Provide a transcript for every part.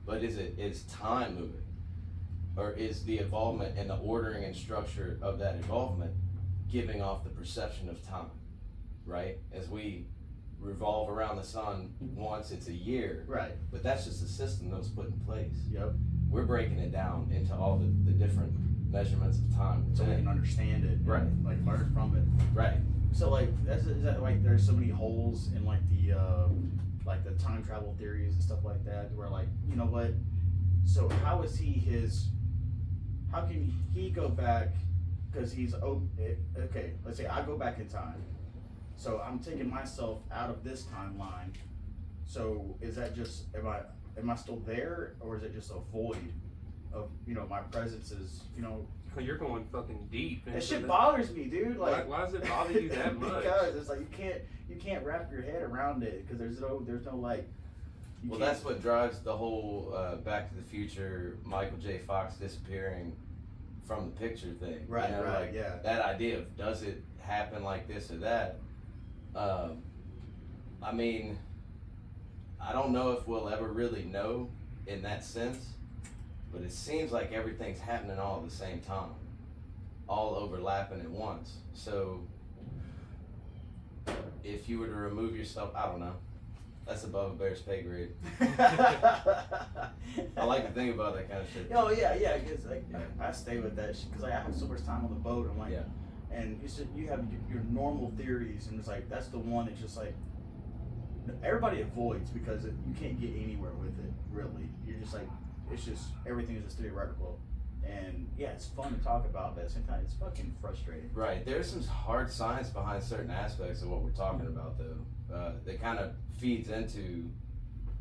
but is time moving, or is the involvement and the ordering and structure of that involvement giving off the perception of time, right? As we revolve around the sun once, it's a year, Right. but that's just a system that was put in place. Yep. We're breaking it down into all the different measurements of time, So we can understand it. And, Right. like learn from it. right? So like is that like there's so many holes in like the time travel theories and stuff like that where like, you know what? So how can he go back, because okay, let's say I go back in time. So I'm taking myself out of this timeline. So is that just am I still there, or is it just a void of, you know, my presence is, you know, Oh, you're going fucking deep. that shit bothers me, dude. Like, why does it bother you that much? Because it's like you can't wrap your head around it, because there's no like. Well, that's what drives the whole Back to the Future, Michael J. Fox disappearing from the picture thing. Right, you know, right, like, yeah. That idea of, does it happen like this or that? I mean, I don't know if we'll ever really know in that sense, but it seems like everything's happening all at the same time, all overlapping at once. So if you were to remove yourself, I don't know. That's above a bear's pay grade. I like to think about that kind of shit. Oh yeah, because like I stay with that shit because I have so much time on the boat. I'm like, Yeah. and it's just, you have your normal theories, and it's like that's the one that's just like everybody avoids, because you can't get anywhere with it. Really, you're just like, it's just everything is just theoretical, and yeah, it's fun to talk about, but at the same time, it's fucking frustrating. Right. There's some hard science behind certain aspects of what we're talking about, though. That kind of feeds into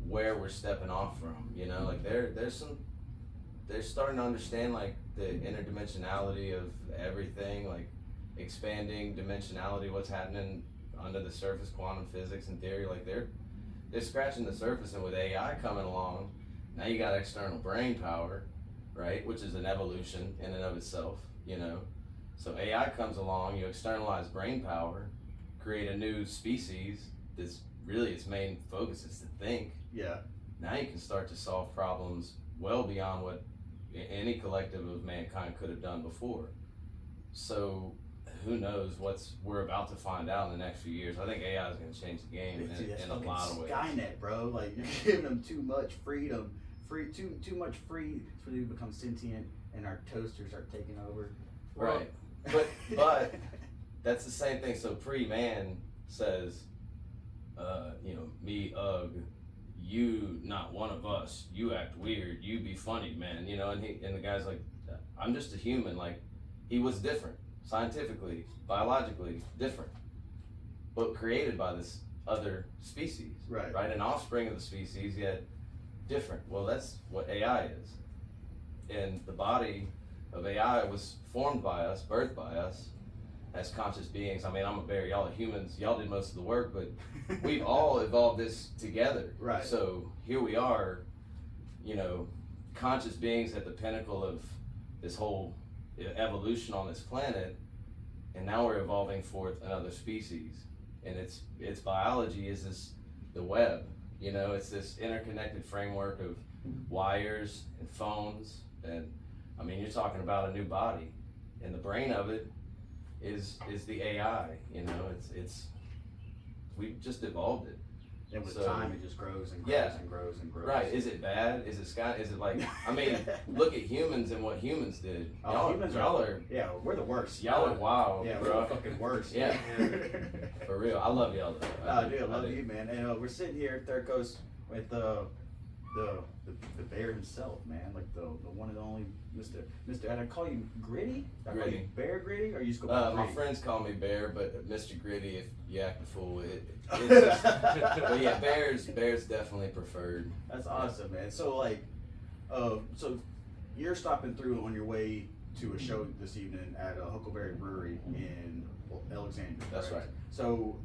where we're stepping off from. You know, like they're starting to understand like the interdimensionality of everything, like expanding dimensionality, what's happening under the surface, quantum physics and theory. Like they're scratching the surface, and with AI coming along, now you got external brain power, right? Which is an evolution in and of itself, you know. So AI comes along, you externalize brain power, create a new species that's really its main focus is to think. Yeah. Now you can start to solve problems well beyond what any collective of mankind could have done before. So who knows we're about to find out in the next few years. I think AI is going to change the game in a lot of ways. Skynet, bro. Like, you're giving them too much freedom, too much free, so they become sentient, and our toasters are taking over. Right. But that's the same thing. So pre-man says, me, you not one of us. You act weird. You be funny, man. You know, and the guy's like, I'm just a human. Like, he was different, scientifically, biologically different, but created by this other species. Right. Right. An offspring of the species, yet different. Well, that's what AI is. And the body of AI was formed by us, birthed by us, as conscious beings. I mean, I'm a bear, y'all are humans, y'all did most of the work, but we've all evolved this together. Right. So here we are, you know, conscious beings at the pinnacle of this whole evolution on this planet, and now we're evolving forth another species. And its biology is the web, you know, it's this interconnected framework of wires and phones, and I mean, you're talking about a new body, and the brain of it is the AI. You know, it's we've just evolved it. And with So, time, it just grows and grows yeah. and grows and grows. Right? Is it bad? Is it like? I mean, look at humans and what humans did. Humans are yeah, we're the worst. y'all are wild, Yeah, bro. we're the fucking worst. Yeah. For real, I love y'all though. Dude, I love you, man. And we're sitting here at Third Coast with the bear himself, man. Like the one and only Mr. And I call you Gritty. I call you Gritty. Bear Gritty, or you just go by My Gritty? friends call me Bear, but Mr. Gritty, if you act a fool with it. It's just, but yeah, Bear's definitely preferred. That's awesome, man. So like, so you're stopping through on your way to a show this evening at Huckleberry Brewery in Alexandria. That's correct? right. So,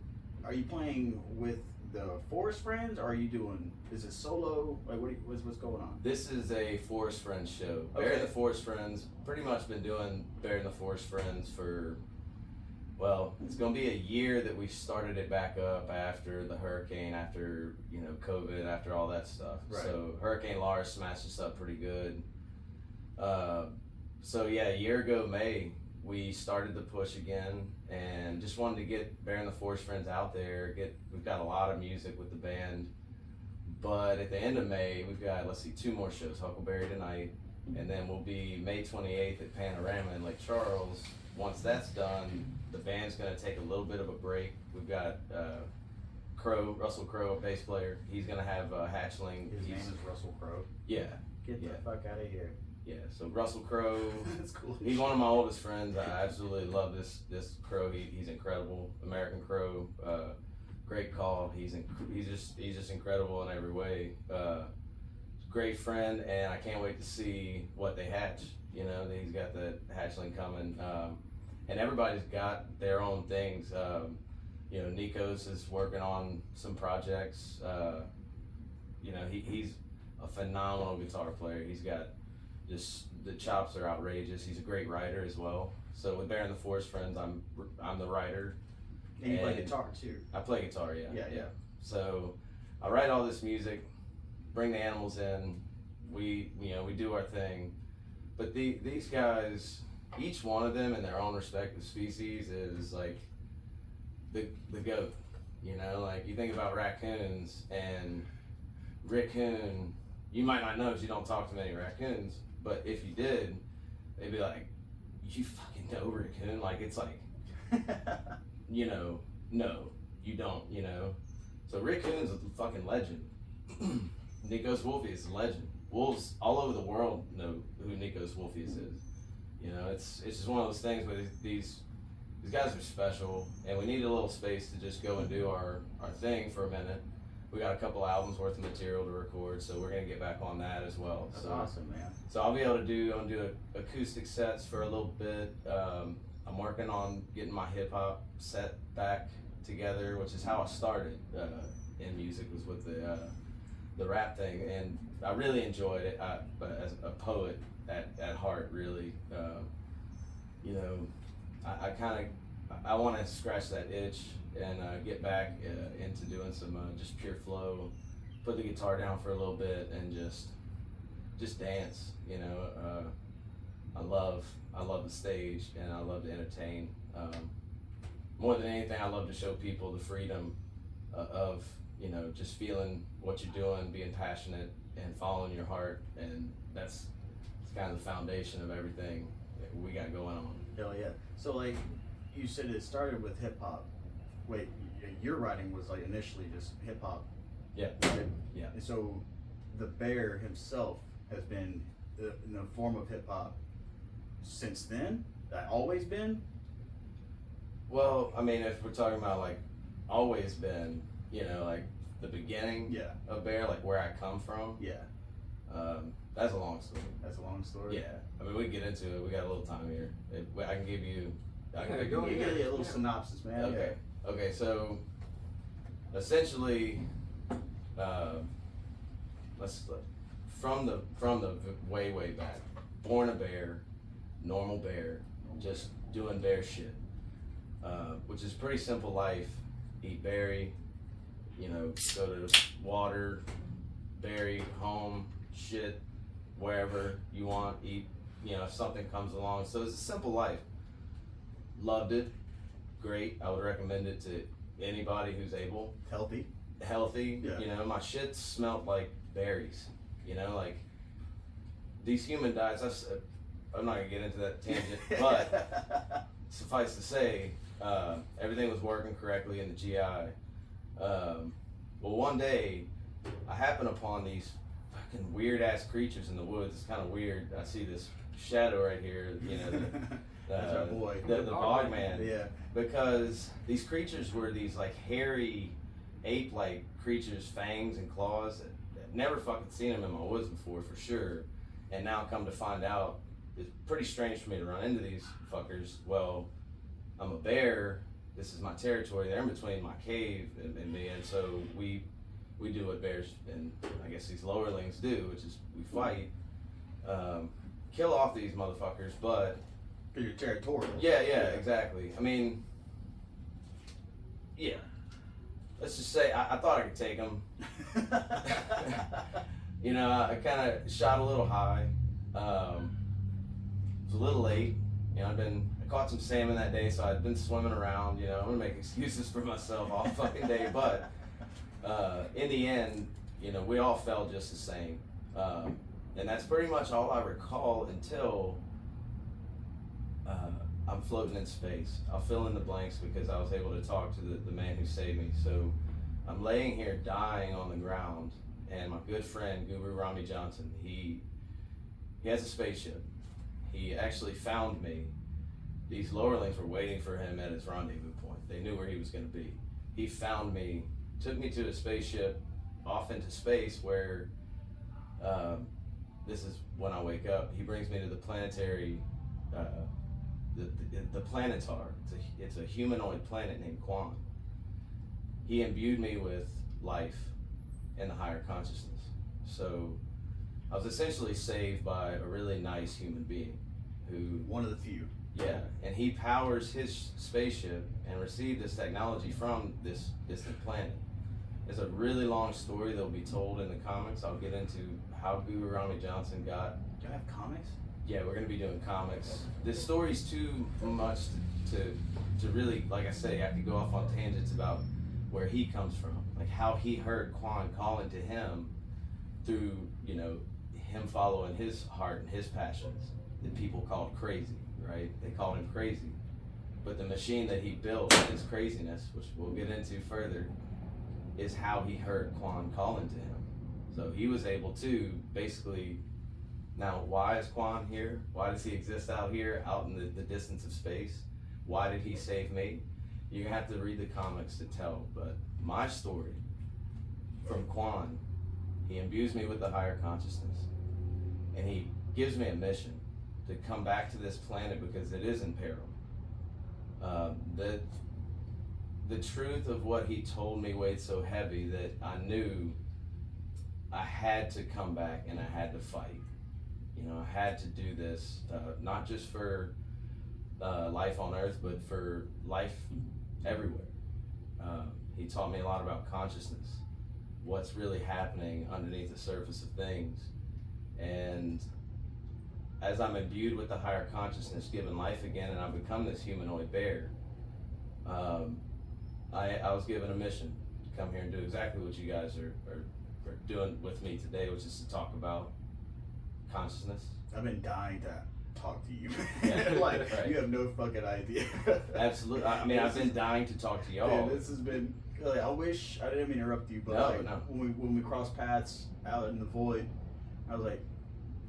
are you playing with the Forest Friends, or are you doing? Is it solo? Like, what's going on? This is a Forest Friends show. Okay. Bear and the Forest Friends, pretty much been doing Bear and the Forest Friends for Well, it's gonna be a year that we started it back up after the hurricane, after COVID, after all that stuff. Right. So Hurricane Lars smashed us up pretty good. So yeah, a year ago May we started the push again, and just wanted to get Bear and the Forest Friends out there. We've got a lot of music with the band, but at the end of May we've got 2 more shows: Huckleberry tonight, and then we'll be May 28th at Panorama in Lake Charles. Once that's done, the band's gonna take a little bit of a break. We've got Russell Crowe, a bass player. He's gonna have Hatchling. His name is Russell Crowe. Yeah, Get the fuck out of here. yeah. So Russell Crowe, That's cool. he's one of my oldest friends. I absolutely love this Crowe. He's incredible. American Crowe, great call. He's just incredible in every way. Great friend, and I can't wait to see what they hatch. He's got the hatchling coming, and everybody's got their own things. Nikos is working on some projects. He's a phenomenal guitar player. He's got the chops are outrageous. He's a great writer as well. So with Bear and the Forest Friends, I'm the writer. And you play guitar too. I play guitar, yeah. Yeah. So I write all this music, bring the animals in. We do our thing. But these guys, each one of them in their own respective species is like the goat. You think about raccoons, and raccoon, you might not know because you don't talk to many raccoons, but if you did, they'd be like, you fucking know raccoon? It's like, no, you don't, So raccoon's a fucking legend. Nikos Wolfius is a legend. Wolves all over the world know who Nikos Wolfius is. It's just one of those things where these guys are special, and we need a little space to just go and do our thing for a minute. We got a couple albums worth of material to record, so we're gonna get back on that as well. That's awesome, man. So I'll be able to do acoustic sets for a little bit. I'm working on getting my hip hop set back together, which is how I started in music, was with the rap thing, and I really enjoyed it. But as a poet at heart, really, I want to scratch that itch and get back into doing some just pure flow, put the guitar down for a little bit, and just dance. I love the stage, and I love to entertain. More than anything, I love to show people the freedom of just feeling what you're doing, being passionate, and following your heart, and it's kind of the foundation of everything that we got going on. Hell yeah. So you said it started with hip hop. Wait, your writing was initially just hip hop. Yeah. Right? Yeah. And so the Bear himself has been in the form of hip hop since then? Always been? Well, I mean, if we're talking about always been, the beginning Yeah. of Bear, where I come from, Yeah. that's a long story. That's a long story. Yeah, I mean, we can get into it. We got a little time here. I can give you. Yeah, You go give ahead. me a little Yeah. synopsis, man. Okay. Okay. So, essentially, from the way back. Born a bear, normal bear, just doing bear shit, which is pretty simple life. Eat berry, go to the water, berry, home, shit, wherever you want, eat, if something comes along. So it's a simple life. Loved it, great. I would recommend it to anybody who's able. Healthy, Yeah. My shit smelled like berries, these human diets, I'm not gonna get into that tangent, but suffice to say, everything was working correctly in the GI. Well, one day, I happened upon these fucking weird ass creatures in the woods. It's kind of weird. I see this shadow right here, That's our boy. the bog man. Yeah. Because these creatures were these hair-y, ape-like creatures, fangs and claws. I've never fucking seen them in my woods before, for sure. And now come to find out, it's pretty strange for me to run into these fuckers. Well, I'm a bear. This is my territory. They're in between my cave and me, and so we do what bears and I guess these lowerlings do, which is we fight, kill off these motherfuckers. But You're territorial. yeah, exactly. I mean, Yeah. Let's just say I thought I could take him. You know, I kind of shot a little high. It was a little late. You know, I caught some salmon that day, so I'd been swimming around. You know, I'm gonna make excuses for myself all fucking day, but in the end, you know, we all felt just the same. And that's pretty much all I recall until I'm floating in space. I'll fill in the blanks because I was able to talk to the man who saved me. So I'm laying here dying on the ground, and my good friend Guru Rami Johnson, he has a spaceship. He actually found me. These lowerlings were waiting for him at his rendezvous point. They knew where he was going to be. He found me, took me to a spaceship off into space where this is when I wake up. He brings me to the planetary, the Planetar. It's a humanoid planet named Quan. He imbued me with life and the higher consciousness. So I was essentially saved by a really nice human being who... One of the few. Yeah, and he powers his spaceship and received this technology from this distant planet. It's a really long story that'll be told in the comics. I'll get into how Guru Rami Johnson got... Do you have comics? Yeah, we're gonna be doing comics. This story's too much to really, like I say, I could go off on tangents about where he comes from, like how he heard Quan calling to him through, you know, him following his heart and his passions that people called crazy, right? They called him crazy. But the machine that he built, his craziness, which we'll get into further, is how he heard Quan calling to him. So he was able to basically... Now, why is Quan here? Why does he exist out here, out in the distance of space? Why did he save me? You're gonna have to read the comics to tell, but my story from Quan, he imbues me with the higher consciousness, and he gives me a mission to come back to this planet because it is in peril. The truth of what he told me weighed so heavy that I knew I had to come back and I had to fight. You know, I had to do this, not just for life on Earth, but for life everywhere. He taught me a lot about consciousness, what's really happening underneath the surface of things. And as I'm imbued with the higher consciousness, given life again, and I've become this humanoid bear, I was given a mission to come here and do exactly what you guys are doing with me today, which is to talk about consciousness. I've been dying to talk to you. Yeah, like, right. You have no fucking idea. Absolutely. I mean, I've been dying to talk to y'all. Dude, this has been, like, I wish, I didn't mean to interrupt you, but No, like, no. when we crossed paths out in the void, I was like,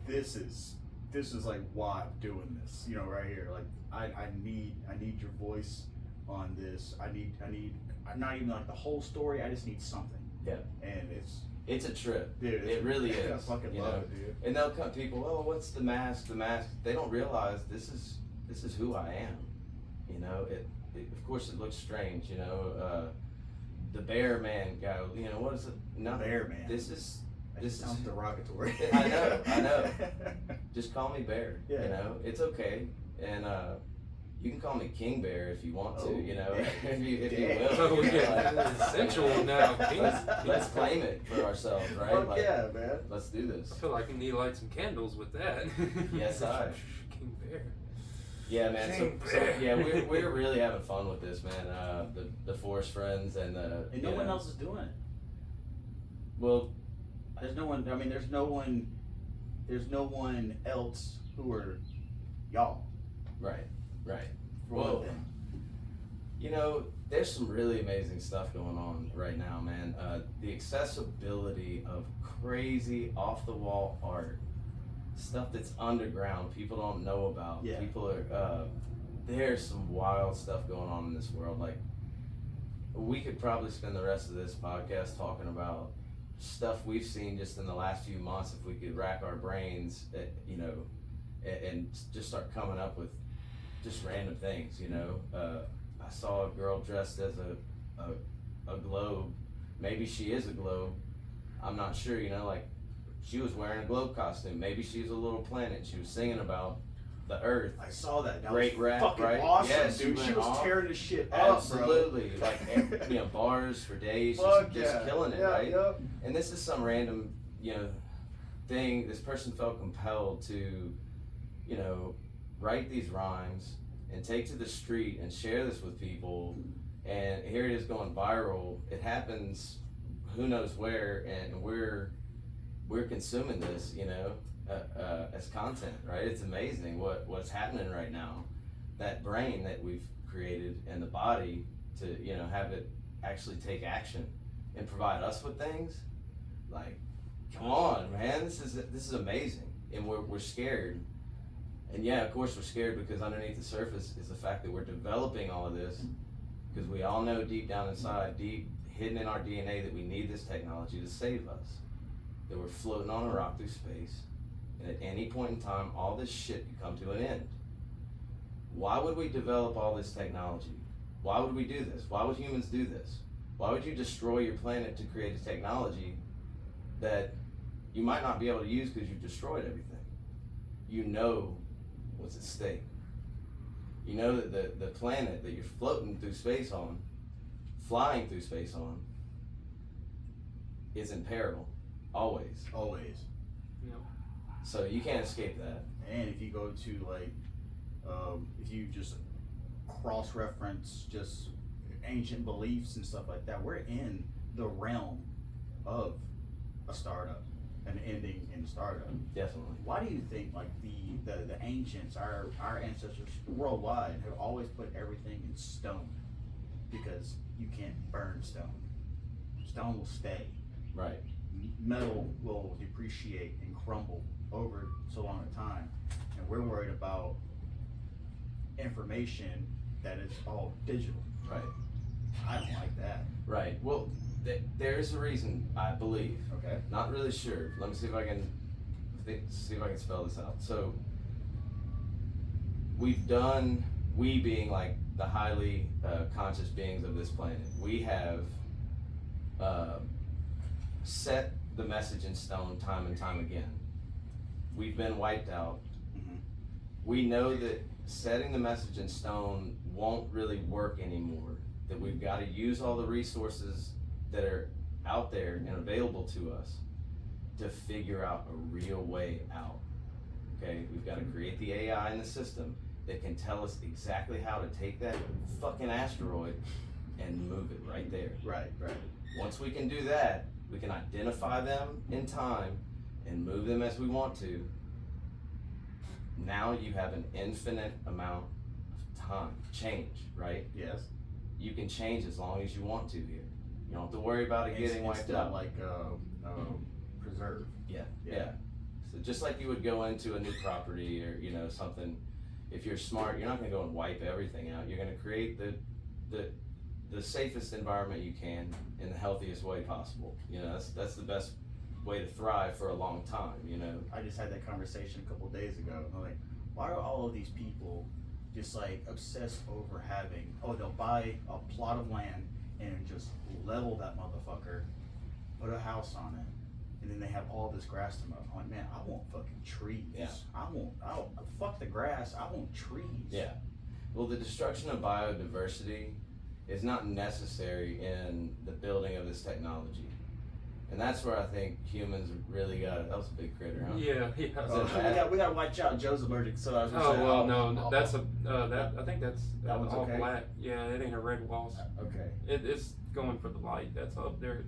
this is like why I'm doing this, you know, right here. Like, I need your voice on this. I need not even like the whole story. I just need something. Yeah. And It's a trip. dude, It really is. I fucking you love know? it, dude. And they'll come people, oh, what's the mask? The mask. They don't realize this is who I am. You know, it of course it looks strange, you know. The bear man guy, you know, what is it? Nothing. Bear man. This sounds is derogatory. I know. Just call me Bear. Yeah. You know, it's okay. And you can call me King Bear if you want to, Oh, you know, yeah. if you Yeah. will. Oh, You know, yeah, like, it's sensual now. let's claim it for ourselves, right? Fuck Like, yeah, man. let's do this. I feel like I need to light some candles with that. Yes, I. King Bear. Yeah, man. King So Bear. yeah, we're really having fun with this, man. The Forest Friends and the And no one else is doing it. Well, There's no one. I mean, there's no one else who are y'all. right. For Well, one thing. you know, there's some really amazing stuff going on right now, man. The accessibility of crazy off-the-wall art, stuff that's underground, people don't know about. Yeah. People are, there's some wild stuff going on in this world. Like, we could probably spend the rest of this podcast talking about stuff we've seen just in the last few months if we could rack our brains, you know, and just start coming up with just random things, you know. I saw a girl dressed as a globe. Maybe she is a globe. I'm not sure, you know, like she was wearing a globe costume. Maybe she's a little planet. She was singing about the Earth. I saw that. That Great was rap, fucking right? awesome, Yes, dude. she She went was off. tearing the shit up, Absolutely, bro. like bars for days, Fuck just yeah. killing it, Yeah, right? yep. And this is some random, thing. This person felt compelled to, write these rhymes and take to the street and share this with people. And here it is going viral. It happens, who knows where, and we're consuming this, as content, right? It's amazing what's happening right now. That brain that we've created and the body to, have it actually take action and provide us with things. Like, come on, man, this is amazing, and we're scared. And yeah, of course we're scared because underneath the surface is the fact that we're developing all of this because we all know deep down inside, deep hidden in our DNA, that we need this technology to save us. That we're floating on a rock through space, and at any point in time, all this shit could come to an end. Why would we develop all this technology? Why would we do this? Why would humans do this? Why would you destroy your planet to create a technology that you might not be able to use because you've destroyed everything? You know what's at stake. You know that the planet that you're floating through space on, flying through space on, is in peril. Always. Always. Yeah. So you can't escape that. And if you go to if you just cross-reference just ancient beliefs and stuff like that, we're in the realm of a startup, an ending in startup. Definitely. Why do you think the ancients, our ancestors worldwide, have always put everything in stone? Because you can't burn stone. Stone will stay. Right. Metal will depreciate and crumble over so long a time, and we're worried about information that is all digital. Right. I don't like that. Right. Well, there's a reason, I believe. Okay. Not really sure. Let me see if I can spell this out. So we being like the highly conscious beings of this planet, we have set the message in stone time and time again. We've been wiped out. Mm-hmm. We know that setting the message in stone won't really work anymore, that we've got to use all the resources that are out there and available to us to figure out a real way out. Okay, we've got to create the AI in the system that can tell us exactly how to take that fucking asteroid and move it right there. Right. Once we can do that, we can identify them in time and move them as we want to. Now you have an infinite amount of time. Change, right? Yes. You can change as long as you want to here. You don't have to worry about it getting wiped out. Like preserve. Yeah. So just like you would go into a new property or something, if you're smart, you're not going to go and wipe everything out. You're going to create the safest environment you can in the healthiest way possible. That's the best way to thrive for a long time. I just had that conversation a couple of days ago. I'm like, why are all of these people just like obsessed over having? Oh, they'll buy a plot of land and just level that motherfucker, put a house on it, and then they have all this grass to mow. I'm like, man, I want fucking trees. Yeah. I want fuck the grass. I want trees. Yeah. Well, the destruction of biodiversity is not necessary in the building of this technology. And that's where I think humans really got it. That was a big critter, huh? Yeah. We got to watch out. Joe's allergic, so I was gonna Oh say, well, no, that's I think that's That one's all okay? black. Yeah, it ain't a red wasp. Okay, It's going for the light. That's up there.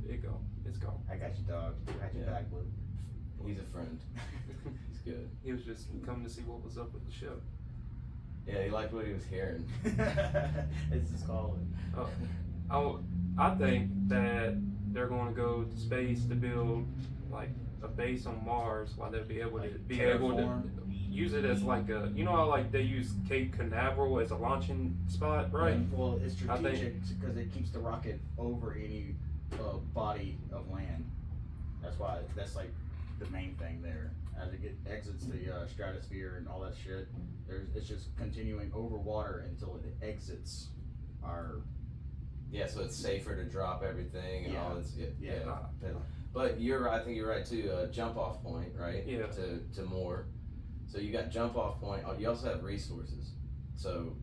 It's gone. I got you, dog. I got your Yeah. back, Blue. He's a friend. He's good. He was just coming to see what was up with the show. Yeah, he liked what he was hearing. It's just called. I think that they're going to go to space to build like a base on Mars, while they'll be able to terraform? use it as like a, how like they use Cape Canaveral as a launching spot, right? Well, it's I think- strategic because it keeps the rocket over any body of land. That's like the main thing there. As it exits the stratosphere and all that shit, it's just continuing over water until it exits our. Yeah, so it's safer to drop everything and all this. Yeah. But I think you're right too. Jump off point, right? Yeah. To more. So you got jump off point. You also have resources. So,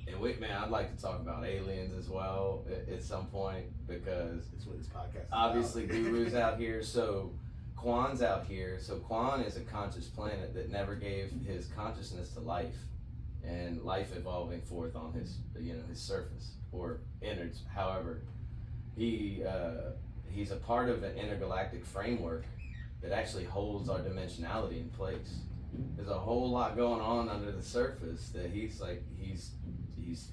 and wait, man, I'd like to talk about aliens as well at some point, because That's what this podcast is obviously about. Guru's out here. So Kwan's out here. So Kwan is a conscious planet that never gave his consciousness to life, and life evolving forth on his his surface or innards. However, he's a part of an intergalactic framework that actually holds our dimensionality in place. There's a whole lot going on under the surface that he's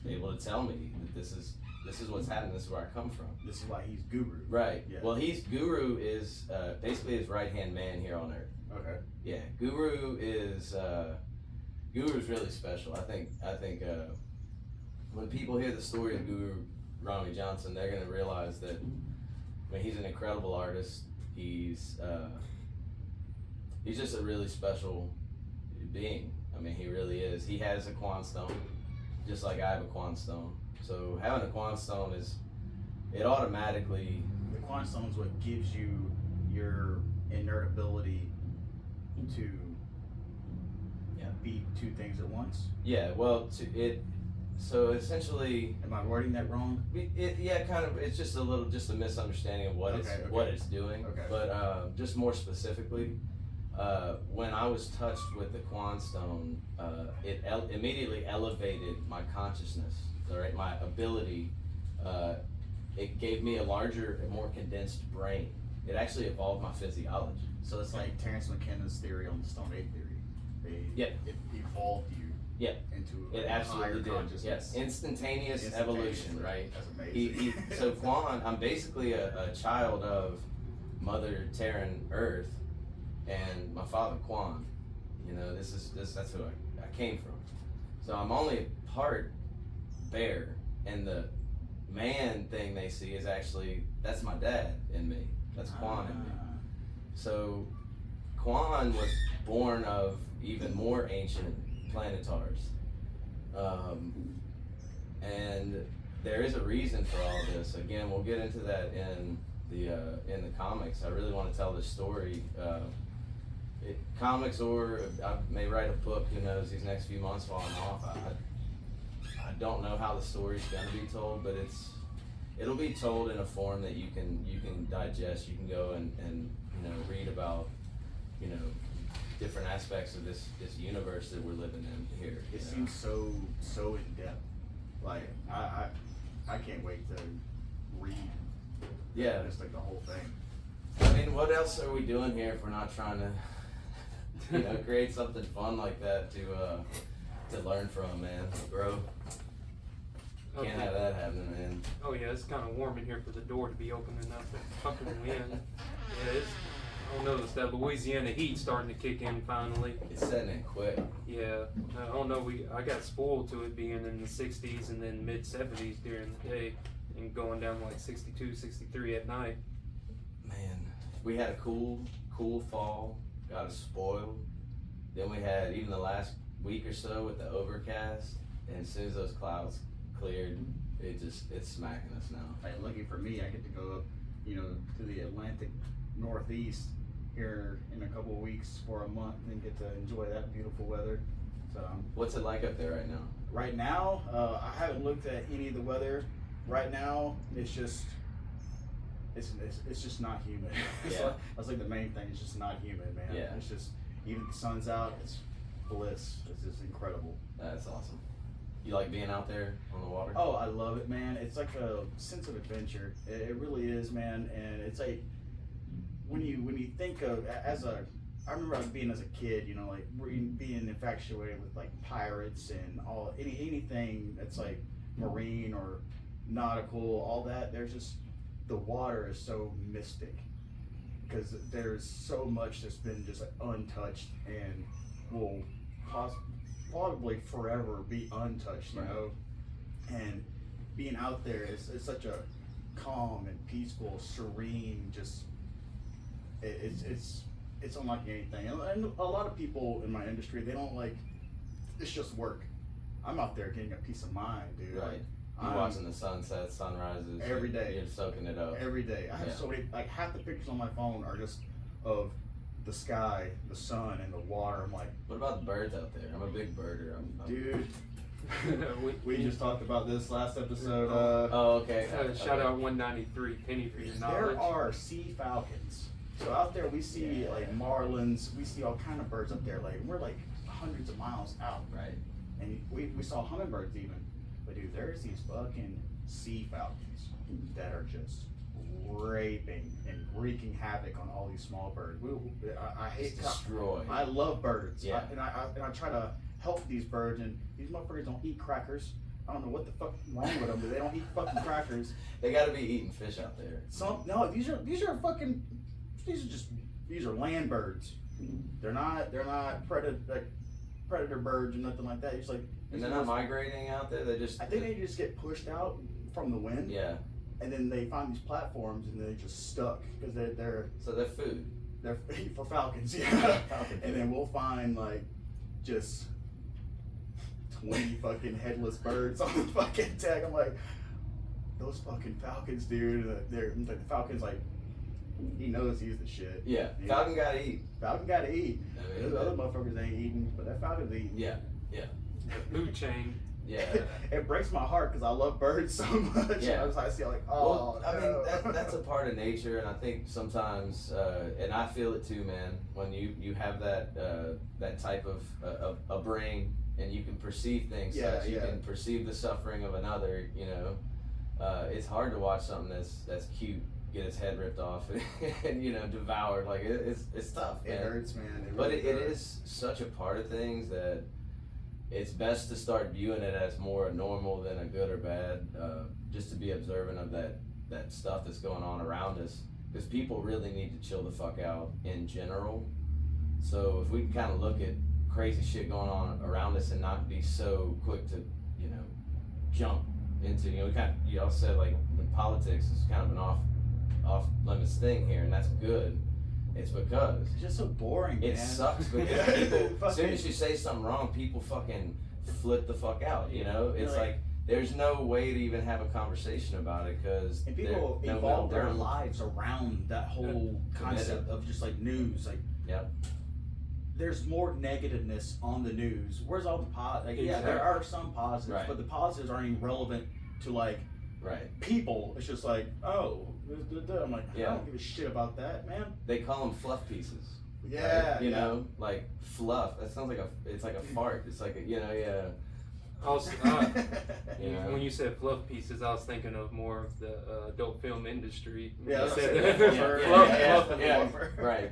able to tell me that this is what's happening. This is where I come from. This is why he's Guru. Right. Yeah. Well, Guru is basically his right hand man here on Earth. Okay. Yeah. Guru is really special. I think when people hear the story of Guru Rami Johnson, they're gonna realize that he's an incredible artist. He's just a really special being. I mean, he really is. He has a Quan stone, just like I have a Quan stone. So having a Quan stone it automatically. The Quan Stone is what gives you your inert ability to be two things at once. Yeah. Well, so essentially, Am I wording that wrong? kind of. It's just a misunderstanding of what it's doing. Okay. But just more specifically, when I was touched with the Quan Stone, it immediately elevated my consciousness. Right, my ability. It gave me a larger, more condensed brain. It actually evolved my physiology. So it's like Terrence McKenna's theory on the Stone Age theory. It evolved you. Yeah. Into It a absolutely higher did. consciousness. Yes, instantaneous evolution, right? That's amazing. So Quan, I'm basically a child of Mother Terran Earth, and my father Quan. That's who I came from. So I'm only part bear, and the man thing they see is actually that's my dad in me. That's Quan in me. So Quan was born of even more ancient planetars, and there is a reason for all this. Again, we'll get into that in the comics. I really want to tell this story. Comics, or I may write a book. Who knows? These next few months while I'm off, I don't know how the story's gonna be told, but it'll be told in a form that you can digest. You can go and read about different aspects of this universe that we're living in here. It seems so in depth. Like I can't wait to read. Yeah. Just like the whole thing. I mean, what else are we doing here if we're not trying to create something fun like that to learn from, man, bro? Okay. Can't have that happening, man. Oh yeah, it's kind of warm in here for the door to be opening up and pumping wind. Yeah, I don't know, it's that Louisiana heat starting to kick in finally. It's setting in quick. Yeah, I don't know. I got spoiled to it being in the 60s and then mid 70s during the day, and going down to like 62, 63 at night. Man, we had a cool fall. Got us spoiled. Then we had even the last week or so with the overcast, and as soon as those clouds cleared, it's smacking us now. Like, lucky for me, I get to go up, to the Atlantic Northeast here in a couple of weeks for a month and get to enjoy that beautiful weather. So What's it like up there right now? right now, I haven't looked at any of the weather. Right now, it's just not humid. Yeah. That's like the main thing. It's just not humid, man. Yeah. It's just, even if the sun's out, it's bliss. It's just incredible. That's awesome. You like being out there on the water? Oh, I love it, man. It's like a sense of adventure. It really is, man. And it's like when you think of I remember being as a kid, like being infatuated with like pirates and anything that's like marine or nautical, all that. There's just, the water is so mystic because there's so much that's been just like untouched and will probably forever be untouched, and being out there is such a calm and peaceful, serene, just it's unlike anything. And a lot of people in my industry, they don't like, it's just work. I'm out there getting a peace of mind, dude. Right. You're watching the sunsets, sunrises. Every day. You're soaking it up. Every day. I have so many, like half the pictures on my phone are just of the sky, the sun, and the water. I'm like, What about the birds out there? I'm a big birder. dude. we We just talked about this last episode. Oh, okay. shout out 193 penny for your knowledge. There are sea falcons. So out there we see like marlins, we see all kind of birds up there. Like we're like hundreds of miles out, Right. and we saw hummingbirds even. But dude, there's these fucking sea falcons that are just raping and wreaking havoc on all these small birds. I hate Destroy. I love birds. Yeah. And I try to help these birds, and these motherfuckers don't eat crackers. I don't know what the fuck wrong with them, but they don't eat fucking crackers. They got to be eating fish out there. No, these are land birds. They're not predator birds or nothing like that. It's like And they're not migrating out there. They just. I think they just get pushed out from the wind. Yeah. And then they find these platforms and they're just stuck because they're So they're food. for falcons. Yeah. Falcon And food. then we'll find like just 20 fucking headless birds on the fucking tag. I'm like, those fucking falcons, dude. The falcon's like, he knows he's the shit. Yeah. Falcon got to eat. Falcon gotta eat. I mean, Those other motherfuckers ain't eating, but that falcon's eating. Yeah. Food chain. Yeah. It breaks my heart because I love birds so much. Yeah. I see like, oh. Well, I mean, that's a part of nature, and I think sometimes, and I feel it too, man. When you have that type of a brain, and you can perceive things, such you can perceive the suffering of another. You know, it's hard to watch something that's cute get its head ripped off and devoured. Like it's tough. It man. hurts, man. But it is such a part of things that it's best to start viewing it as more a normal than a good or bad, just to be observant of that stuff that's going on around us, because people really need to chill the fuck out in general. So if we can kind of look at crazy shit going on around us and not be so quick to jump into, we kind of, y'all said like politics is kind of an off limits thing here, and that's good. It's because It's just so boring, man. it sucks because people, as soon as you say something wrong, people fucking flip the fuck out. It's like there's no way to even have a conversation about it because And people evolve their lives around that whole concept of just like news. Like, Yep. there's more negativeness on the news. Where's all the positive? Like, yeah, Exactly. there are some positives, Right. but the positives aren't even relevant to like Right. people. It's just like, oh, I'm like, I Yeah. don't give a shit about that, man. They call them fluff pieces. Yeah, Right? Like fluff. That sounds like it's like a fart. It's like yeah. Also, Yeah. when you said fluff pieces, I was thinking of more of the adult film industry. When Yeah, you that's said it. fluff. Right.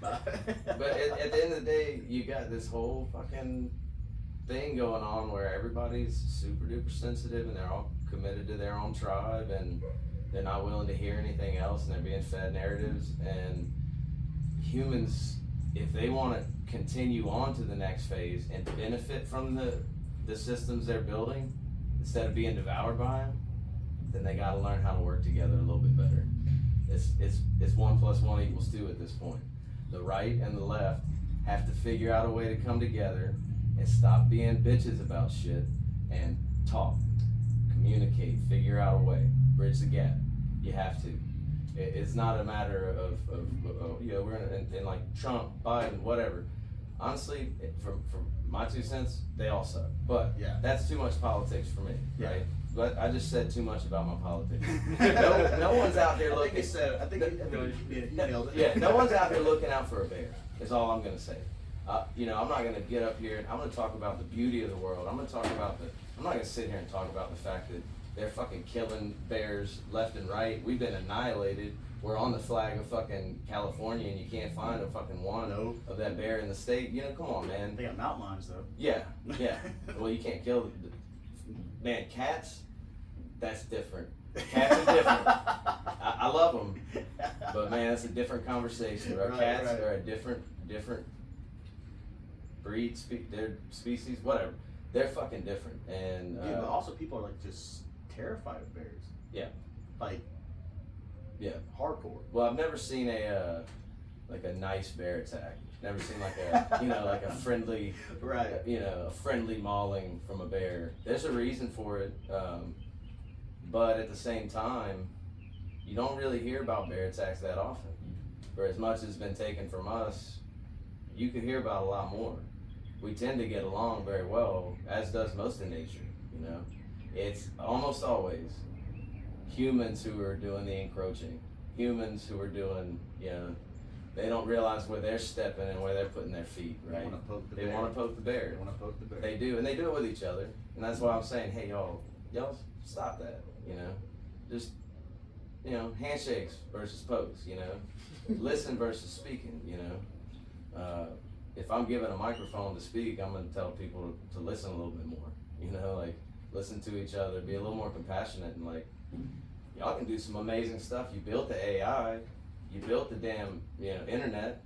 But at the end of the day, you got this whole fucking thing going on where everybody's super duper sensitive and they're all committed to their own tribe and they're not willing to hear anything else and they're being fed narratives. And humans, if they want to continue on to the next phase and benefit from the systems they're building instead of being devoured by them, then they got to learn how to work together a little bit better. It's 1 + 1 = 2 at this point. The right and the left have to figure out a way to come together and stop being bitches about shit and talk, communicate, figure out a way, bridge the gap. You have to. It's not a matter of we're in like Trump, Biden, whatever. Honestly, from my 2 cents, they all suck. But Yeah. that's too much politics for me, Yeah. right? But I just said too much about my politics. no one's out there looking. I think you nailed it. Yeah, no one's out there looking out for a bear. Is all I'm gonna say. I'm not gonna get up here and I'm gonna talk about the beauty of the world. I'm not gonna sit here and talk about the fact that they're fucking killing bears left and right. We've been annihilated. We're on the flag of fucking California and you can't find a fucking one of that bear in the state. Come on, man. They got mountain lions though. Yeah. Well, you can't kill man, cats. That's different. Cats are different. I love them, but man, that's a different conversation. Our cats are a different breed, they're species, whatever. They're fucking different, and but also people are like just terrified of bears. Yeah. Like. Yeah. Hardcore. Well, I've never seen a nice bear attack. Never seen like a like a friendly a friendly mauling from a bear. There's a reason for it, but at the same time, you don't really hear about bear attacks that often. for as much has been taken from us, you could hear about a lot more. We tend to get along very well, as does most of nature, you know. It's almost always humans who are doing the encroaching, humans who are doing, you know, they don't realize where they're stepping and where they're putting their feet, right? They want to poke the They bear. want to poke the bear. They want to poke the bear. They do, and they do it with each other. And that's why I'm saying, hey, y'all stop that, you know. Just, you know, handshakes versus pokes, you know. Listen versus speaking, you know. If I'm given a microphone to speak, I'm going to tell people to listen a little bit more, you know, like listen to each other, be a little more compassionate, and like, y'all can do some amazing stuff. You built the AI, you built the damn, you know, internet,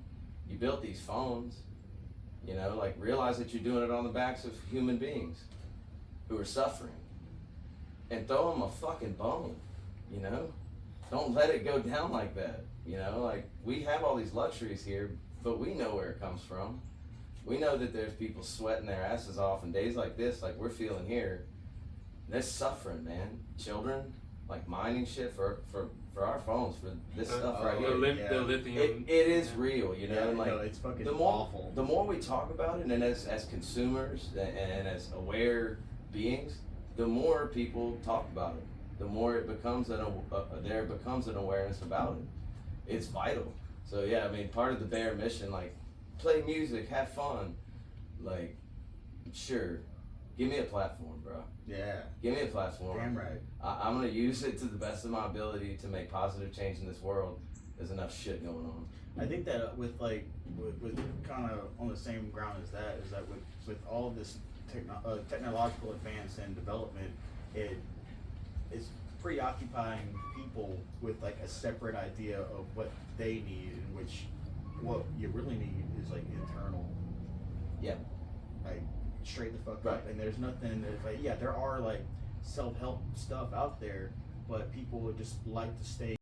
you built these phones, you know, like realize that you're doing it on the backs of human beings who are suffering, and throw them a fucking bone, you know. Don't let it go down like that, you know. Like, we have all these luxuries here, but we know where it comes from. We know that there's people sweating their asses off in days like this, like we're feeling here. They're suffering, man. Children, like mining shit for our phones, for this stuff right here. The lithium. It is real, you know. Yeah, and like, no, it's fucking the more, awful. The more we talk about it, and as consumers and as aware beings, the more people talk about it, the more it becomes there becomes an awareness about it. It's vital. So yeah, I mean, part of the Bear mission, like, play music, have fun, like, sure, give me a platform, bro. Yeah. Give me a platform. Damn right. I'm gonna use it to the best of my ability to make positive change in this world. There's enough shit going on. I think that with kind of on the same ground as that is that with all of this technological advance and development, it's preoccupying people with like a separate idea of what they need, in which what you really need is like internal. Yeah. Like straight the fuck Right. up. And there's nothing that, like, yeah, there are like self-help stuff out there, but people would just like to stay